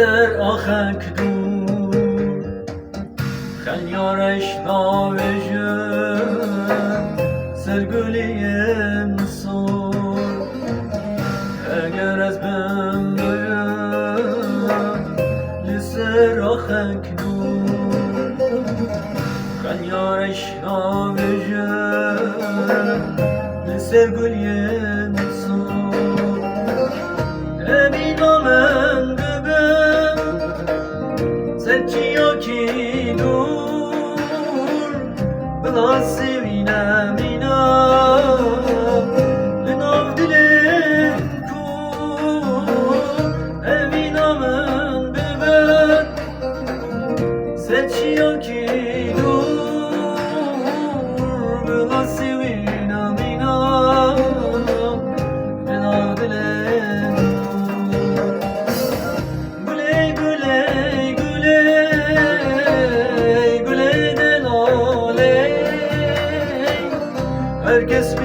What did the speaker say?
لسر آخک دور خلیارش ناویژن سرگلیم سور اگر از بم دویم لسر آخک دور خلیارش ناویژن لسرگلیم سور من ببم سرچیا کی دور بلا سوینم اینا لناف دلم کور امینا من ببم سرچیا کی دور بلا سوینم اینا لناف دلم herkes